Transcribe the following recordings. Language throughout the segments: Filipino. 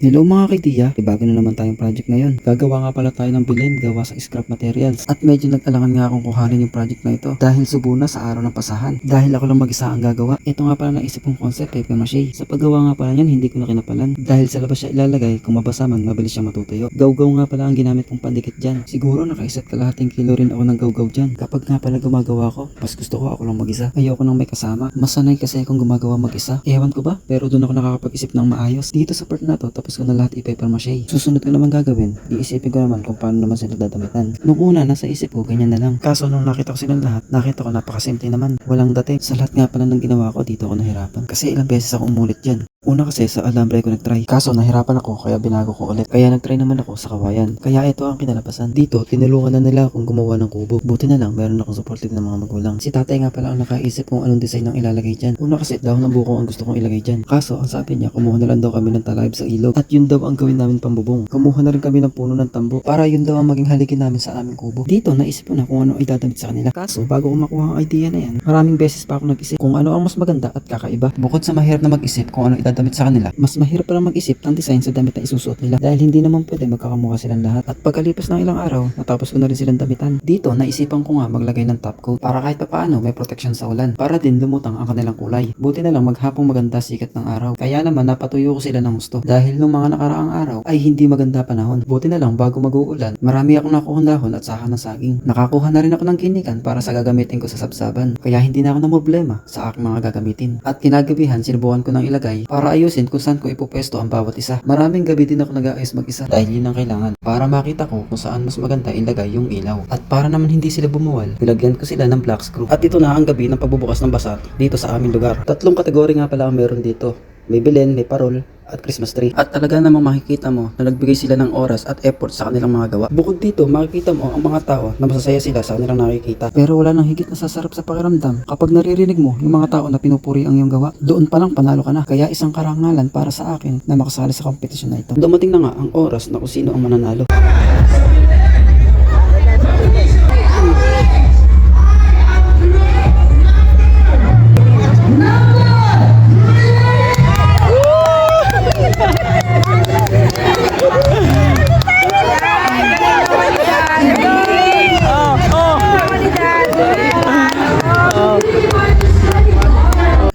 Hello mga kaidiya, bago na naman tayong project ngayon. Gagawa nga pala tayo ng bilin gawa sa scrap materials. At medyo nag-alangan nga akong kuhanin yung project na ito dahil subo na sa araw ng pasahan. Dahil ako lang mag-isa ang gagawa, ito nga pala naisip kong concept paper mache. Sa paggawa nga pala niyan, hindi ko na kinapalan. Dahil sa labas siya ilalagay, kung mabasa man, mabilis siya matutuyo. Gawgaw nga pala ang ginamit kong pandikit dyan. Siguro nakaisat kalahating kilo rin ako ng gawgaw dyan. Kapag nga pala gumagawa ko, mas gusto ko ako lang mag-isa. Ayoko nang may kasama. Masanay kasi akong gumagawa mag-isa. Ewan ko ba, pero doon ako nakakapag-isip ng maayos. Dito sa part na to, tapos ko na lahat i-paper mache. Susunod ko naman gagawin, iisipin ko naman kung paano naman sila dadamitan. Nung una, nasa isip ko, ganyan na lang. Kaso nung nakita ko silang lahat, nakita ko napakasimple naman. Walang dating. Sa lahat nga pala ng ginawa ko, dito ako nahirapan. Kasi ilang beses ako umulit dyan. Una kasi sa alambre ko nagtry. Kaso nahirapan ako kaya binago ko ulit. Kaya nagtry naman ako sa kawayan. Kaya ito ang kinalabasan. Dito, tinulungan na nila akong gumawa ng kubo. Buti na lang, meron akong supportive ng mga magulang. Si tatay nga pala ang nakaisip kung anong design ang ilalagay dyan. Una kasi dahon ng buko ang gusto kong ilagay dyan. Kaso ang sabi niya, kumuha na lang daw kami ng talayb sa ilog. At yun daw ang gawin namin pambubong. Kumuha na rin kami ng puno ng tambo. Para yun daw ang maging haligi namin sa aming kubo. Dito, naisip ko na kung ano ay dadamit sa kanila. Kaso, bago ko makuha ang idea na yan, maraming beses pa ako nag-isip kung ano ang mas maganda at kakaiba. Bukod sa mahirap na mag-isip kung ano idadamit sa kanila, mas mahirap pala mag-isip ng design sa damit na isusuot nila dahil hindi naman pwede magkakamukha silang lahat. At pagkalipas ng ilang araw, natapos ko na rin silang damitan. Dito, naisipan ko nga maglagay ng top coat para kahit papaano may protection sa ulan. Para din lumutang ang kanilang kulay. Buti na lang maghapong maganda sikat ng araw. Kaya naman napatuyo ko sila ng gusto dahil nung mga nakaraang araw ay hindi maganda panahon. Buti na lang bago mag-uulan, marami akong nakuha dahon at saka ng saging. Nakakuha na rin ako ng ginikan para sa gagamitin ko sa sabsaban. Kaya hindi na ako na problema sa aking mga gagamitin. At kinagabihan, sinubukan ko ng ilagay para ayusin kung saan ko ipupwesto ang bawat isa. Maraming gabi din ako nag-aayos mag-isa dahil yun ang kailangan para makita ko kung saan mas maganda ilagay yung ilaw. At para naman hindi sila bumuwal, nilagyan ko sila ng black screw. At ito na ang gabi ng pagbubukas ng basat dito sa aming lugar. Tatlong kategori nga pala ang meron dito. May Belen, may Parol, at Christmas tree. At talaga namang makikita mo na nagbigay sila ng oras at effort sa kanilang mga gawa. Bukod dito, makikita mo ang mga tao na masasaya sila sa kanilang nakikita. Pero wala nang higit na sasarap sa pakiramdam kapag naririnig mo yung mga tao na pinupuri ang iyong gawa. Doon pa lang panalo ka na. Kaya isang karangalan para sa akin na makasali sa kompetisyon na ito. Dumating na nga ang oras na kung sino ang mananalo.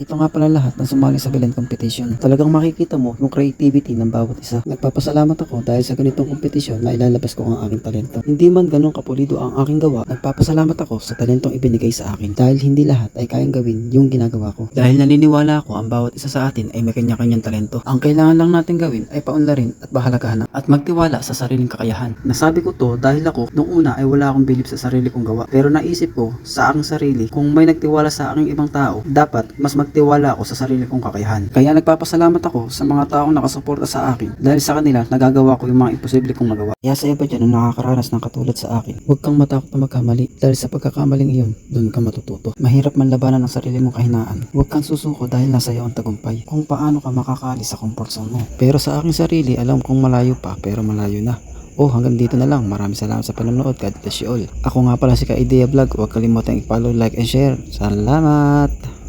Ito nga pala lahat ng sumali sa Belen competition. Talagang makikita mo yung creativity ng bawat isa. Nagpapasalamat ako dahil sa ganitong kompetisyon na ilalabas ko ang aking talento. Hindi man ganun kapulido ang aking gawa, nagpapasalamat ako sa talentong ibinigay sa akin dahil hindi lahat ay kayang gawin yung ginagawa ko. Dahil naniniwala ako ang bawat isa sa atin ay may kanya-kanyang talento. Ang kailangan lang natin gawin ay paunlarin at bahalagahan at magtiwala sa sariling kakayahan. Nasabi ko to dahil ako nung una ay wala akong bilib sa sarili kong gawa. Pero naisip ko sa aking sarili kung may nagtiwala sa aking ibang tao, dapat mas magtiwala ako sa sarili kong kakayahan. Kaya nagpapasalamat ako sa mga taong nakasuporta sa akin dahil sa kanila nagagawa ko yung mga imposible kong magawa. Kaya sa iba dyan na nakakaranas ng katulad sa akin, huwag kang matakot na magkamali dahil sa pagkakamaling iyon, doon ka matututo. Mahirap man labanan ang sarili mong kahinaan. Huwag kang susuko dahil nasa iyo ang tagumpay. Kung paano ka makakaalis sa comfort zone mo. Pero sa aking sarili, alam kong malayo pa pero malayo na. Oh, hanggang dito na lang. Maraming salamat sa panonood. God bless you all. Ako nga pala si Ka Idea Vlog. Huwag kalimutang i-follow, like, and share. Salamat!